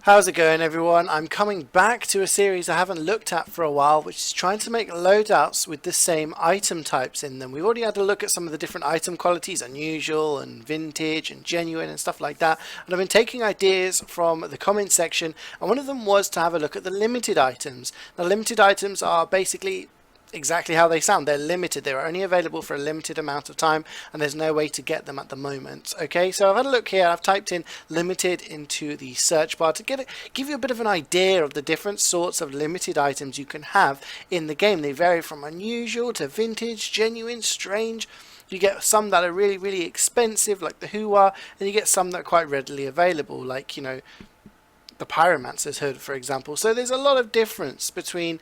How's it going, everyone? I'm coming back to a series I haven't looked at for a while, which is trying to make loadouts with the same item types in them. We've already had a look at some of the different item qualities, unusual and vintage and genuine and stuff like that, and I've been taking ideas from the comment section, and one of them was to have a look at the limited items. Now, limited items are basically exactly how they sound. They're limited. They're only available for a limited amount of time, and there's no way to get them at the moment. Okay, so I've had a look here. I've typed in limited into the search bar to give you a bit of an idea of the different sorts of limited items you can have in the game. They vary from unusual to vintage, genuine, strange. You get some that are really, really expensive, like the Hua, and you get some that are quite readily available, like, you know, the Pyromancer's Hood, for example. So there's a lot of difference between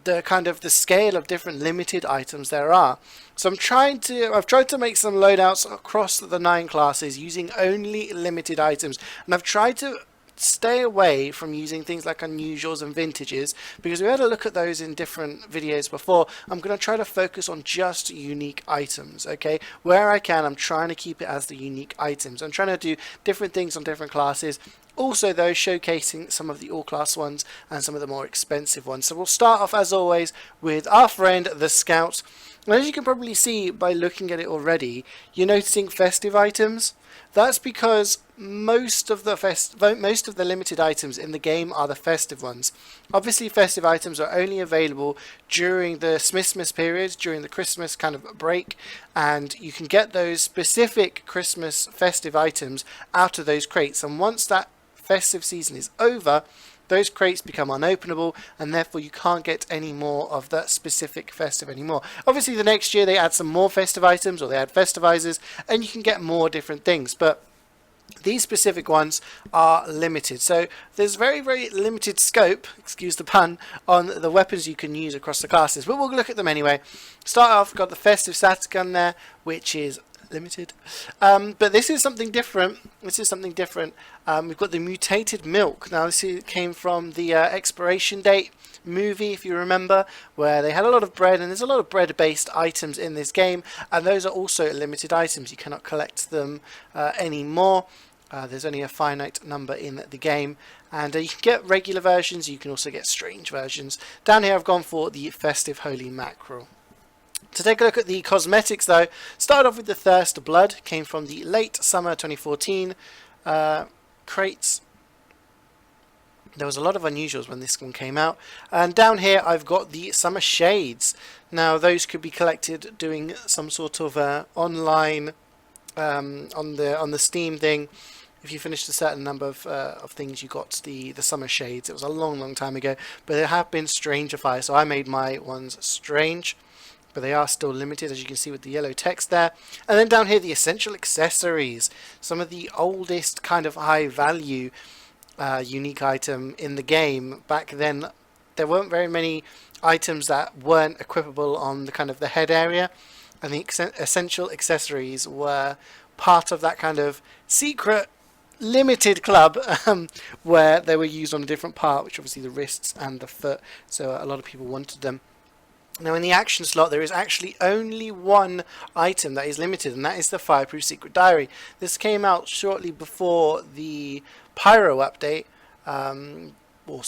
the kind of the scale of different limited items there are. So I've tried to make some loadouts across the 9 classes using only limited items, and I've tried to stay away from using things like unusuals and vintages because we had a look at those in different videos before. I'm going to try to focus on just unique items. Okay, where I can, I'm trying to keep it as the unique items. I'm trying to do different things on different classes, also though showcasing some of the all class ones and some of the more expensive ones. So we'll start off as always with our friend the Scout. And as you can probably see by looking at it already, you're noticing festive items. That's because most of the limited items in the game are the festive ones. Obviously, festive items are only available during the Smithmas period, during the Christmas kind of break, and you can get those specific Christmas festive items out of those crates. And once that festive season is over, those crates become unopenable, and therefore you can't get any more of that specific festive anymore. Obviously, the next year they add some more festive items, or they add festivizers, and you can get more different things. But these specific ones are limited. So there's very, very limited scope, excuse the pun, on the weapons you can use across the classes. But we'll look at them anyway. Start off, got the festive status gun there, which is limited, but this is something different. We've got the mutated milk. Now this came from the expiration date movie, if you remember, where they had a lot of bread, and there's a lot of bread based items in this game, and those are also limited items. You cannot collect them anymore. There's only a finite number in the game, and you can get regular versions, you can also get strange versions. Down here I've gone for the festive holy mackerel. To take a look at the cosmetics though, start off with the Thirst Blood, came from the late summer 2014 crates. There was a lot of unusuals when this one came out. And down here I've got the Summer Shades. Now those could be collected doing some sort of online on the Steam thing. If you finished a certain number of things, you got the Summer Shades. It was a long time ago, but there have been Strangerfire, so I made my ones strange. But they are still limited, as you can see with the yellow text there. And then down here, the essential accessories. Some of the oldest kind of high value unique item in the game. Back then, there weren't very many items that weren't equipable on the kind of the head area. And the essential accessories were part of that kind of secret limited club where they were used on a different part, which obviously the wrists and the foot. So a lot of people wanted them. Now in the action slot there is actually only one item that is limited, and that is the Fireproof Secret Diary. This came out shortly before the PYRO update, or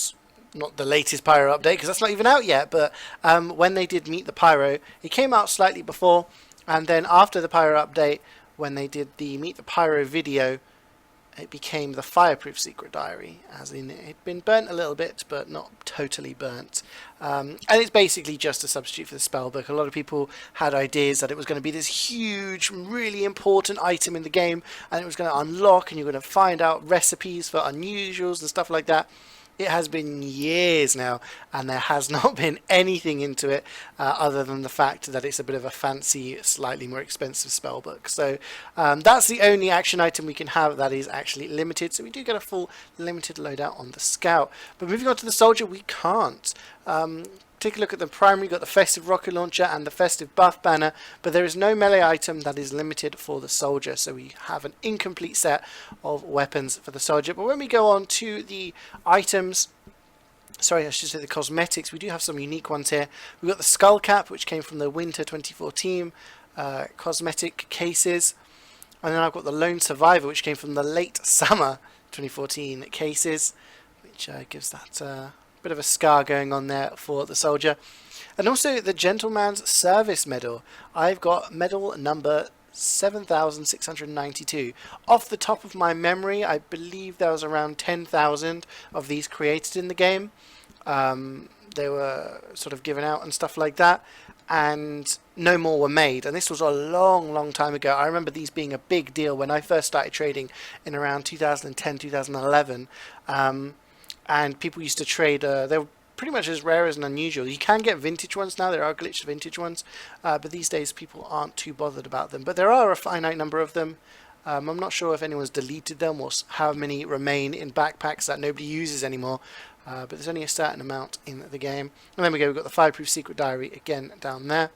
not the latest PYRO update because that's not even out yet, but when they did Meet the PYRO, it came out slightly before, and then after the PYRO update, when they did the Meet the PYRO video, it became the Fireproof Secret Diary, as in it had been burnt a little bit, but not totally burnt. And it's basically just a substitute for the spellbook. A lot of people had ideas that it was going to be this huge, really important item in the game, and it was going to unlock, and you're going to find out recipes for unusuals and stuff like that. It has been years now, and there has not been anything into it other than the fact that it's a bit of a fancy, slightly more expensive spellbook. So that's the only action item we can have that is actually limited. So we do get a full limited loadout on the Scout. But moving on to the Soldier, we can't. Take a look at the primary, got the festive rocket launcher and the festive buff banner, but there is no melee item that is limited for the Soldier, so we have an incomplete set of weapons for the Soldier. But when we go on to the items, sorry, I should say the cosmetics, we do have some unique ones here. We've got the skull cap, which came from the winter 2014 cosmetic cases, and then I've got the Lone Survivor, which came from the late summer 2014 cases, which gives that bit of a scar going on there for the soldier. And also the Gentleman's Service Medal. I've got medal number 7,692. Off the top of my memory, I believe there was around 10,000 of these created in the game. They were sort of given out and stuff like that, and no more were made. And this was a long time ago. I remember these being a big deal when I first started trading in around 2010, 2011. And people used to trade, they were pretty much as rare as unusual. You can get vintage ones now, there are glitched vintage ones, but these days people aren't too bothered about them. But there are a finite number of them. I'm not sure if anyone's deleted them or how many remain in backpacks that nobody uses anymore, but there's only a certain amount in the game. And then we go, we've got the Fireproof Secret Diary again down there.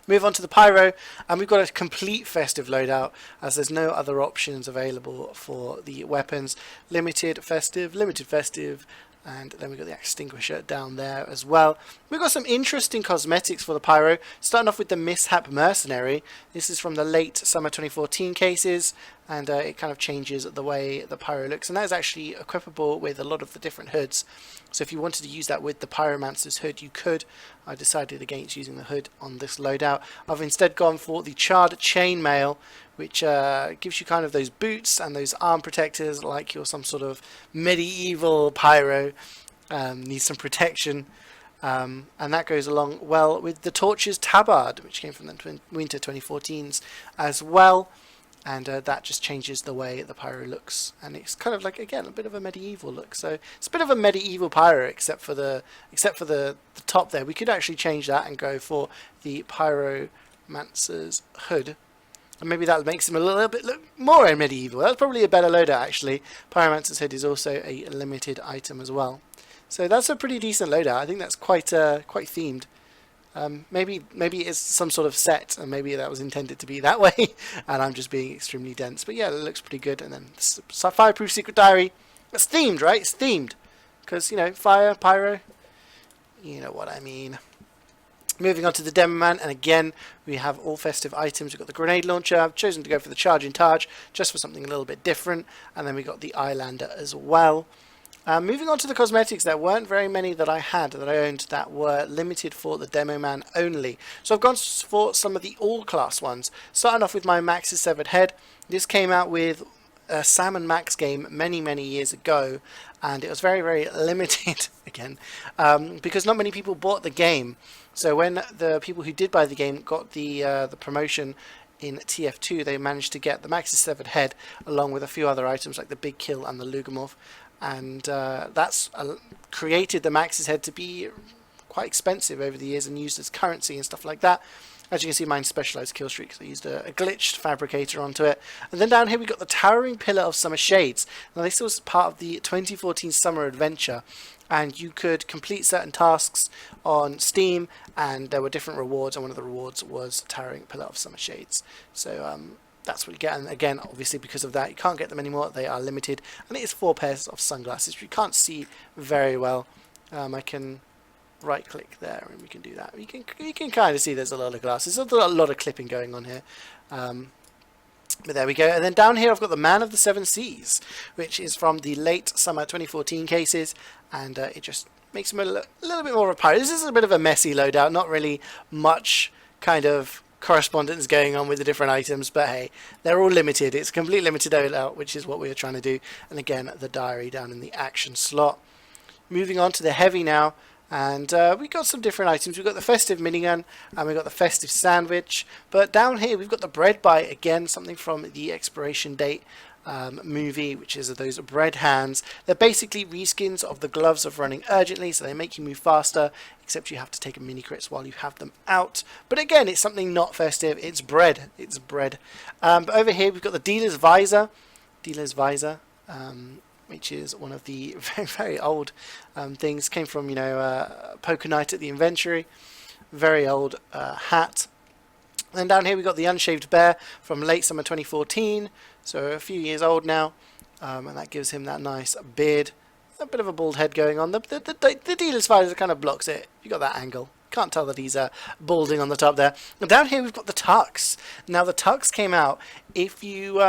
Move on to the Pyro, and we've got a complete festive loadout, as there's no other options available for the weapons. Limited, festive, and then we've got the extinguisher down there as well. We've got some interesting cosmetics for the Pyro, starting off with the Mishap Mercenary. This is from the late summer 2014 cases, and it kind of changes the way the Pyro looks, and that is actually equipable with a lot of the different hoods. So if you wanted to use that with the Pyromancer's hood, you could. I decided against using the hood on this loadout. I've instead gone for the Charred Chainmail, which gives you kind of those boots and those arm protectors like you're some sort of medieval Pyro. Needs some protection. And that goes along well with the Torture's Tabard, which came from the winter 2014s as well. And that just changes the way the Pyro looks, and it's kind of like, again, a bit of a medieval look. So it's a bit of a medieval Pyro, except for the top there. We could actually change that and go for the Pyromancer's hood, and maybe that makes him a little bit look more medieval. That's probably a better loadout actually. Pyromancer's hood is also a limited item as well, so that's a pretty decent loadout. I think that's quite themed. Maybe it's some sort of set, and maybe that was intended to be that way, and I'm just being extremely dense. But yeah, it looks pretty good. And then Fireproof Secret Diary. It's themed, right? It's themed because, you know, fire, pyro. You know what I mean. Moving on to the Demoman, and again we have all festive items. We've got the grenade launcher. I've chosen to go for the Charging Targe just for something a little bit different, and then we got the Eyelander as well. Moving on to the cosmetics, there weren't very many that I had, that I owned, that were limited for the Demoman only. So I've gone for some of the all-class ones. Starting off with my Max's Severed Head. This came out with a Sam and Max game many years ago, and it was very limited again, because not many people bought the game. So when the people who did buy the game got the promotion in TF2, they managed to get the Max's Severed Head along with a few other items like the Big Kill and the Lugamov. And that's created the Max's Head to be quite expensive over the years and used as currency and stuff like that. As you can see, mine's specialised kill streak, so I used a glitched fabricator onto it. And then down here we got the Towering Pillar of Summer Shades. Now this was part of the 2014 Summer Adventure, and you could complete certain tasks on Steam, and there were different rewards, and one of the rewards was Towering Pillar of Summer Shades. So that's what you get, and again, obviously because of that, you can't get them anymore. They are limited, and it is 4 pairs of sunglasses, which you can't see very well. I can right click there and we can do that. You can kind of see there's a lot of glasses. There's a lot of clipping going on here. But there we go. And then down here I've got the Man of the Seven Seas, which is from the late summer 2014 cases, and it just makes him a little bit more of a pirate. This is a bit of a messy loadout, not really much kind of correspondence going on with the different items, but hey, they're all limited. It's a complete limited loadout, which is what we are trying to do. And again, the diary down in the action slot. Moving on to the heavy now, and we got some different items. We've got the festive minigun, and we've got the festive sandwich, but down here we've got the bread bite, again something from the expiration date movie, which is those bread hands. They're basically reskins of the gloves of running urgently, so they make you move faster, except you have to take a mini crits while you have them out. But again, it's something not festive. It's bread. It's bread. But over here we've got the Dealer's Visor. Which is one of the very old things. Came from, you know, Poker Night at the Inventory. Very old hat. Then down here we got the Unshaved Bear from late summer 2014, so a few years old now, and that gives him that nice beard, a bit of a bald head going on. The Dealer's Visor kind of blocks it. You got that angle. Can't tell that he's balding on the top there. And down here we've got the Tux. Now the Tux came out if you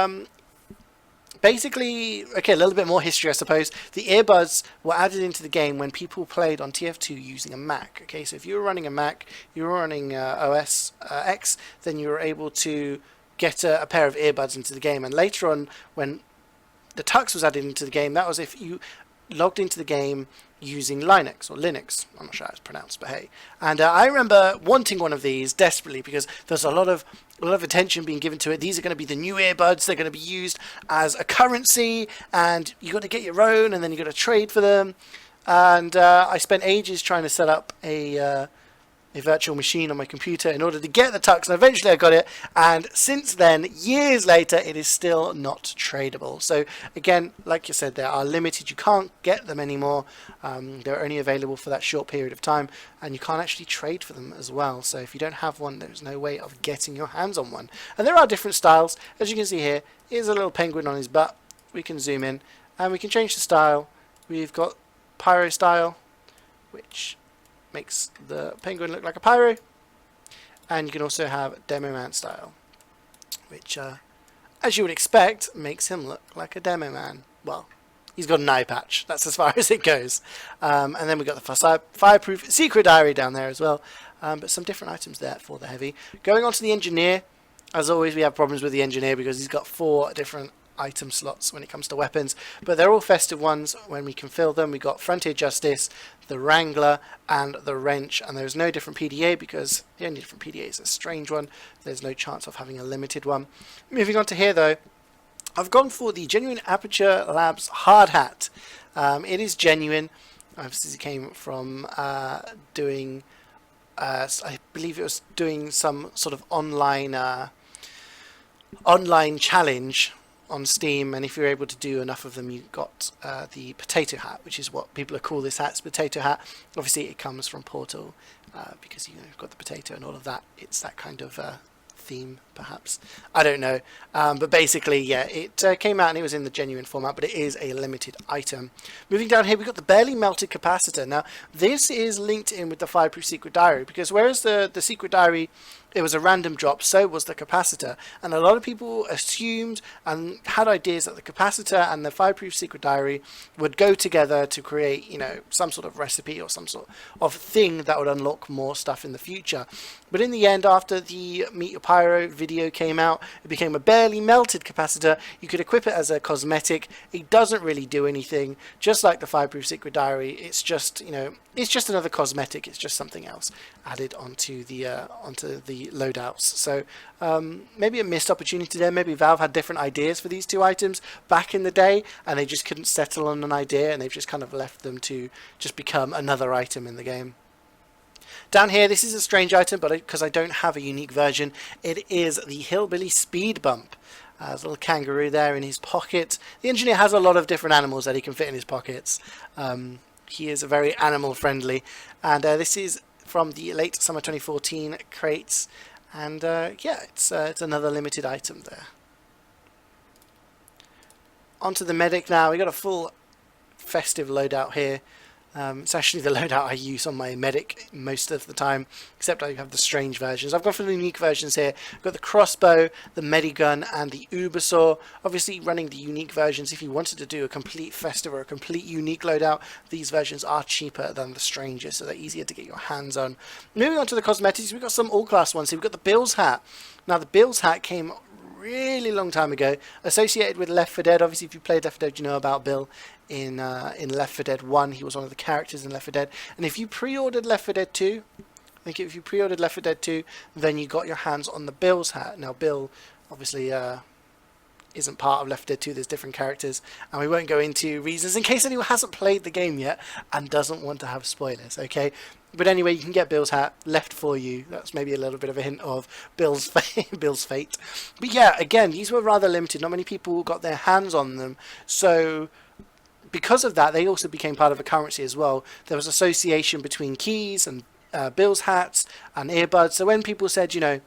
basically, okay, a little bit more history, I suppose. The earbuds were added into the game when people played on TF2 using a Mac. Okay, so if you were running a Mac, you were running OS X, then you were able to get a pair of earbuds into the game. And later on, when the Tux was added into the game, that was if you logged into the game using Linux or Linux. I'm not sure how it's pronounced, but hey. And I remember wanting one of these desperately because there's a lot of attention being given to it. These are going to be the new earbuds. They're going to be used as a currency, and you got to get your own, and then you got to trade for them. And I spent ages trying to set up a virtual machine on my computer in order to get the Tux, and eventually I got it. And since then, years later, it is still not tradable. So again, like you said, they are limited. You can't get them anymore. They're only available for that short period of time, and you can't actually trade for them as well. So if you don't have one, there's no way of getting your hands on one. And there are different styles. As you can see here, here's a little penguin on his butt. We can zoom in and we can change the style. We've got Pyro style, which makes the penguin look like a pyro, and you can also have DEMOMAN style, which as you would expect makes him look like a DEMOMAN. Well, he's got an eye patch, that's as far as it goes. And then we've got the fireproof secret diary down there as well, but some different items there for the heavy. Going on to the engineer, as always we have problems with the engineer because he's got 4 different item slots when it comes to weapons, but they're all festive ones when we can fill them. We got Frontier Justice, the Wrangler, and the Wrench, and there's no different PDA because the only different PDA is a strange one. There's no chance of having a limited one. Moving on to here though, I've gone for the Genuine Aperture Labs hard hat. It is genuine. Obviously it came from doing I believe it was doing some sort of online challenge on Steam, and if you're able to do enough of them, you got the potato hat, which is what people call this hat. It's potato hat. Obviously it comes from Portal because you've got the potato and all of that. It's that kind of theme, perhaps, I don't know, but basically yeah, it came out and it was in the genuine format, but it is a limited item. Moving down here, we've got the barely melted capacitor. Now this is linked in with the Fireproof Secret Diary, because whereas the Secret Diary, it was a random drop, so was the capacitor, and a lot of people assumed and had ideas that the capacitor and the Fireproof Secret Diary would go together to create, you know, some sort of recipe or some sort of thing that would unlock more stuff in the future. But in the end, after the Meet Your Pyro video came out, it became a barely melted capacitor. You could equip it as a cosmetic. It doesn't really do anything, just like the Fireproof Secret Diary. It's just, you know, it's just another cosmetic. It's just something else added onto the loadouts. So maybe a missed opportunity there. Maybe Valve had different ideas for these 2 items back in the day, and they just couldn't settle on an idea, and they've just kind of left them to just become another item in the game. Down here, this is a strange item, but because I don't have a unique version, it is the Hillbilly Speed Bump. There's a little kangaroo there in his pocket. The engineer has a lot of different animals that he can fit in his pockets. He is very animal friendly, and this is from the late summer 2014 crates, and yeah, it's another limited item there. Onto the medic now. We got a full festive loadout here. It's actually the loadout I use on my medic most of the time, except I have the strange versions. I've gone for the unique versions here. I've got the crossbow, the medigun, and the ubersaw. Obviously running the unique versions, if you wanted to do a complete festive or a complete unique loadout, these versions are cheaper than the strangers, so they're easier to get your hands on. Moving on to the cosmetics, we've got some all-class ones here. We've got the Bill's hat. Now the Bill's hat came really long time ago, associated with Left 4 Dead. Obviously if you played Left 4 Dead, you know about Bill in Left 4 Dead 1. He was one of the characters in Left 4 Dead, and if you pre-ordered Left 4 Dead 2, I think if you pre-ordered Left 4 Dead 2, then you got your hands on the Bill's hat. Now Bill obviously isn't part of Left 4 Dead 2, there's different characters, and we won't go into reasons in case anyone hasn't played the game yet and doesn't want to have spoilers, okay? But anyway, you can get Bill's hat left for you. That's maybe a little bit of a hint of Bill's fate. But yeah, again, these were rather limited. Not many people got their hands on them. So because of that, they also became part of a currency as well. There was association between keys and Bill's hats and earbuds. So when people said, you know,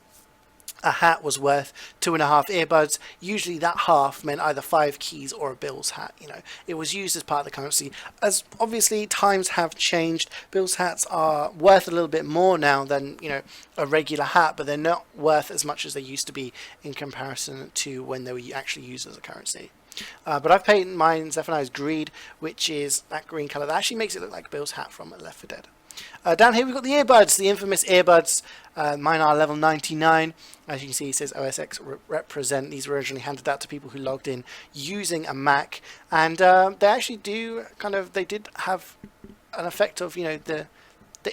a hat was worth 2.5 earbuds, usually that half meant either 5 keys or a Bill's hat. You know, it was used as part of the currency. As obviously times have changed, Bill's hats are worth a little bit more now than, you know, a regular hat, but they're not worth as much as they used to be in comparison to when they were actually used as a currency. But I've painted mine Zephaniah's Greed, which is that green colour. That actually makes it look like Bill's hat from Left 4 Dead. Down here we've got the earbuds, the infamous earbuds. Mine are level 99. As you can see, it says OSX represent. These were originally handed out to people who logged in using a Mac, and they actually do they did have an effect of, the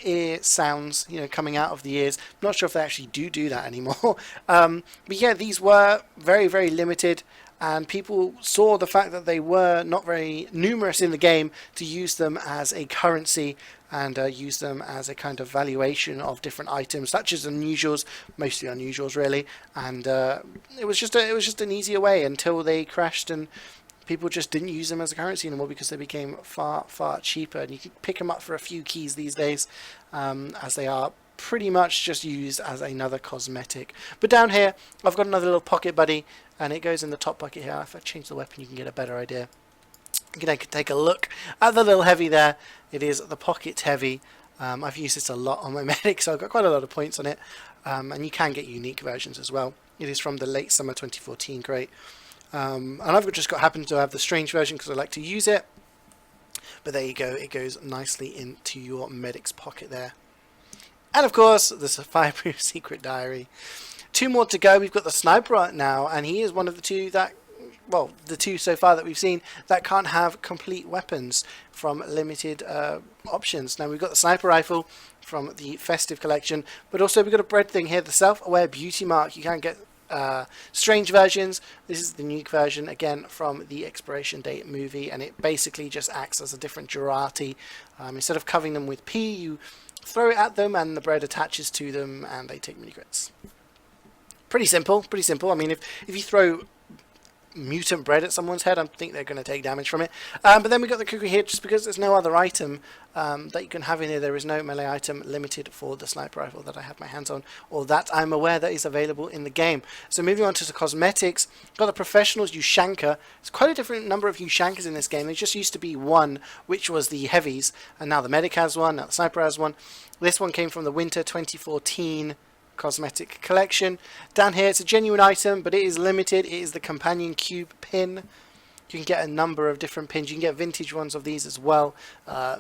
ear sounds, coming out of the ears. I'm not sure if they actually do that anymore. But yeah, these were very, very limited, and people saw the fact that they were not very numerous in the game to use them as a currency and use them as a kind of valuation of different items, such as unusuals, mostly unusuals really. And it was just an easier way until they crashed and people just didn't use them as a currency anymore because they became far, far cheaper. And you can pick them up for a few keys these days, as they are pretty much just used as another cosmetic. But down here, I've got another little pocket buddy, and it goes in the top bucket here. If I change the weapon, you can get a better idea. You can take a look at the little heavy there. It is the pocket heavy. I've used this a lot on my medic, so I've got quite a lot of points on it. And you can get unique versions as well. It is from the late summer 2014 crate. And I've just happened to have the strange version because I like to use it. But there you go, it goes nicely into your medic's pocket there. And of course, the Fireproof Secret Diary. 2 more to go. We've got the sniper right now, and he is one of the two that, well, the 2 so far that we've seen that can't have complete weapons from limited options. Now we've got the sniper rifle from the festive collection, but also we've got a bread thing here, the self-aware beauty mark. You can't get strange versions. This is the unique version, again from the expiration date movie, and it basically just acts as a different Jurati. Instead of covering them with P, you throw it at them and the bread attaches to them and they take mini crits. Pretty simple, pretty simple. I mean, if you throw mutant bread at someone's head, I think they're going to take damage from it. But then we got the cookie here, just because there's no other item that you can have in here. There is no melee item limited for the sniper rifle that I have my hands on, or that I'm aware that is available in the game. So moving on to the cosmetics, got the professionals Ushanka. It's quite a different number of Ushankas in this game. There just used to be one, which was the heavies, and now the medic has one, now the sniper has one. This one came from the winter 2014 cosmetic collection. Down here, it's a genuine item, but it is limited. It is the companion cube pin. You can get a number of different pins. You can get vintage ones of these as well,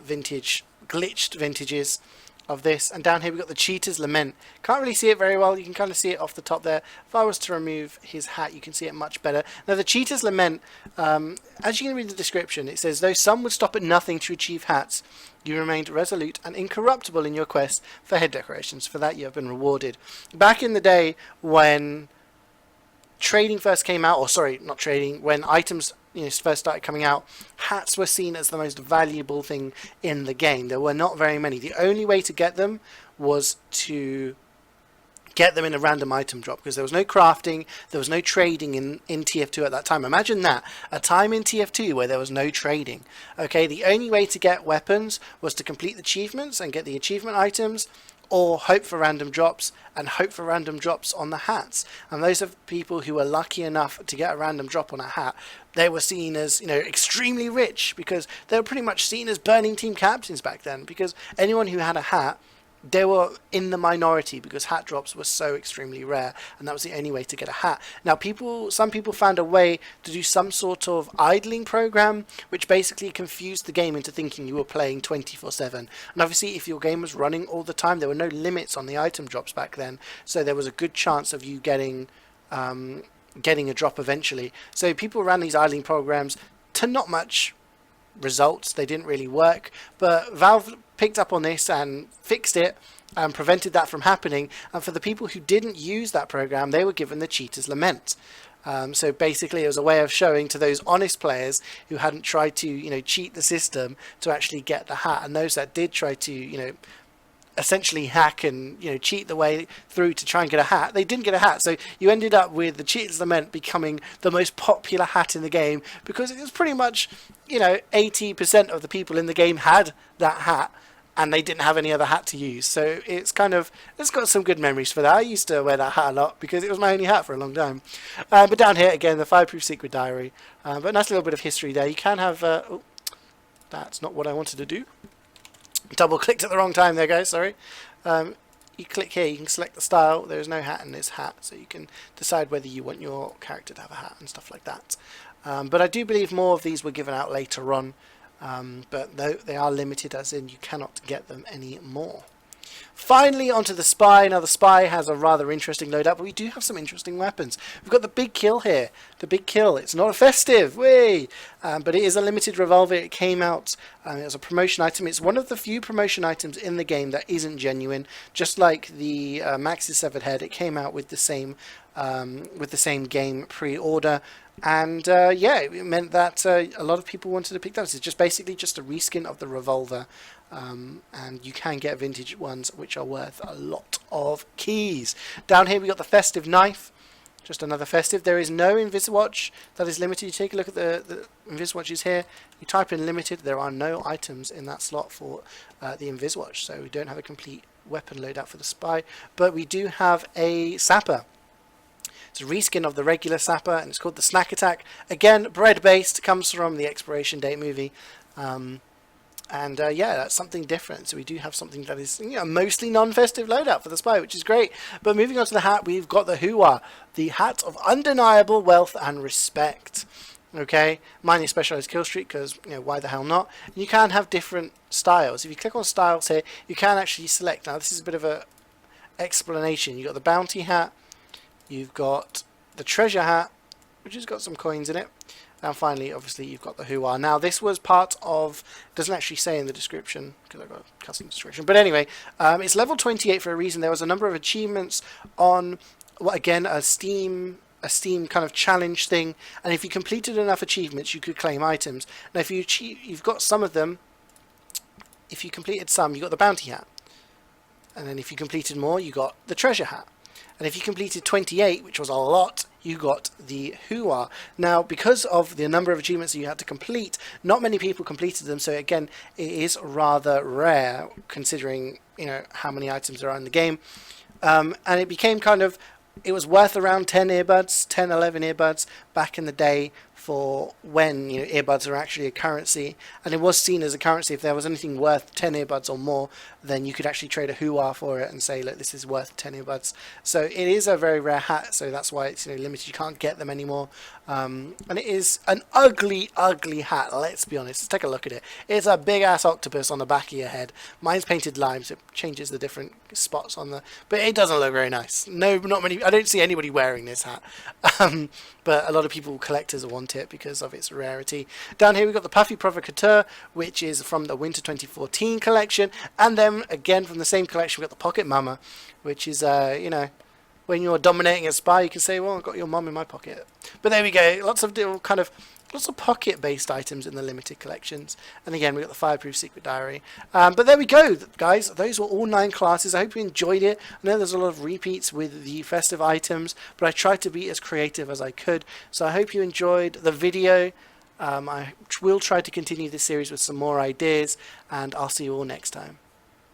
vintage glitched vintages of this. And down here we've got the Cheetah's Lament. Can't really see it very well. You can kind of see it off the top there. If I was to remove his hat, you can see it much better. Now the Cheetah's Lament, as you can read the description, it says, though some would stop at nothing to achieve hats, you remained resolute and incorruptible in your quest for head decorations. For that you have been rewarded. Back in the day when trading first came out, or sorry, not trading, when items first started coming out, hats were seen as the most valuable thing in the game. There were not very many. The only way to get them was to get them in a random item drop, because there was no crafting, there was no trading in TF2 at that time. Imagine that, a time in TF2 where there was no trading. Okay, the only way to get weapons was to complete the achievements and get the achievement items, or hope for random drops, and hope for random drops on the hats. And those are people who were lucky enough to get a random drop on a hat. They were seen as, extremely rich, because they were pretty much seen as burning team captains back then, because anyone who had a hat, they were in the minority, because hat drops were so extremely rare, and that was the only way to get a hat. Now some people found a way to do some sort of idling program, which basically confused the game into thinking you were playing 24/7. And obviously if your game was running all the time, there were no limits on the item drops back then, so there was a good chance of you getting a drop eventually. So people ran these idling programs to not much results. They didn't really work, but Valve picked up on this and fixed it and prevented that from happening. And for the people who didn't use that program, they were given the Cheetah's Lament. So basically it was a way of showing to those honest players who hadn't tried to cheat the system to actually get the hat, and those that did try to essentially hack and cheat the way through to try and get a hat, they didn't get a hat. So you ended up with the Cheetah's Lament becoming the most popular hat in the game, because it was pretty much 80% of the people in the game had that hat, and they didn't have any other hat to use. So it's got some good memories for that. I used to wear that hat a lot because it was my only hat for a long time. But down here again, the Fireproof Secret Diary, but a nice little bit of history there. You can have oh, that's not what I wanted to do. Double clicked at the wrong time there, guys, sorry. You click here, you can select the style. There is no hat in this hat, so you can decide whether you want your character to have a hat and stuff like that. But I do believe more of these were given out later on, but they are limited, as in you cannot get them anymore. Finally, onto the Spy. Now, the Spy has a rather interesting loadout, but we do have some interesting weapons. We've got the Big Kill here. The Big Kill. It's not a festive, whee! But it is a limited revolver. It came out as a promotion item. It's one of the few promotion items in the game that isn't genuine. Just like the Max's Severed Head, it came out with the same game pre-order. And yeah, it meant that a lot of people wanted to pick those. It's just basically just a reskin of the revolver. And you can get vintage ones which are worth a lot of keys. Down here we got the Festive Knife, just another festive. There is no Inviswatch that is limited. You take a look at the Inviswatches here, you type in limited, there are no items in that slot for the Inviswatch, so we don't have a complete weapon loadout for the Spy, but we do have a Sapper. It's a reskin of the regular Sapper, and it's called the Snack Attack. Again, bread based, comes from the Expiration Date movie. And yeah, that's something different. So we do have something that is, you know, mostly non-festive loadout for the Spy, which is great. But moving on to the hat, we've got the Hua, the hat of undeniable wealth and respect. Okay, mine is specialized kill streak because, you know, why the hell not? And you can have different styles. If you click on styles here, you can actually select. Now this is a bit of a explanation. You've got the bounty hat, you've got the treasure hat, which has got some coins in it. And finally, obviously, you've got the Hua. Now, this was part of, it doesn't actually say in the description, because I've got a custom description. But anyway, it's level 28 for a reason. There was a number of achievements on, well, again, a Steam kind of challenge thing. And if you completed enough achievements, you could claim items. Now, if you've got some of them, if you completed some, you got the bounty hat. And then if you completed more, you got the treasure hat. And if you completed 28, which was a lot, you got the Hua. Now, because of the number of achievements that you had to complete, not many people completed them. So again, it is rather rare considering, you know, how many items there are in the game. And it became kind of, it was worth around 10 earbuds, 10, 11 earbuds back in the day for when, you know, earbuds are actually a currency, and it was seen as a currency. If there was anything worth 10 earbuds or more, then you could actually trade a Hua for it and say, look, this is worth 10 earbuds. So it is a very rare hat, so that's why it's, you know, limited. You can't get them anymore. And it is an ugly, ugly hat, let's be honest. Let's take a look at it. It's a big ass octopus on the back of your head. Mine's painted lime, so it changes the different spots on the, but it doesn't look very nice. No, not many, I don't see anybody wearing this hat. But a lot of people, collectors, want it because of its rarity. Down here we've got the Puffy Provocateur, which is from the Winter 2014 collection, and then again from the same collection we've got the Pocket Mama, which is you know, when you're dominating a spy, you can say, well, I've got your mum in my pocket. But there we go, lots of pocket-based items in the limited collections. And again, we've got the Fireproof Secret Diary. But there we go, guys. Those were all 9 classes. I hope you enjoyed it. I know there's a lot of repeats with the festive items, but I tried to be as creative as I could. So I hope you enjoyed the video. I will try to continue this series with some more ideas, and I'll see you all next time.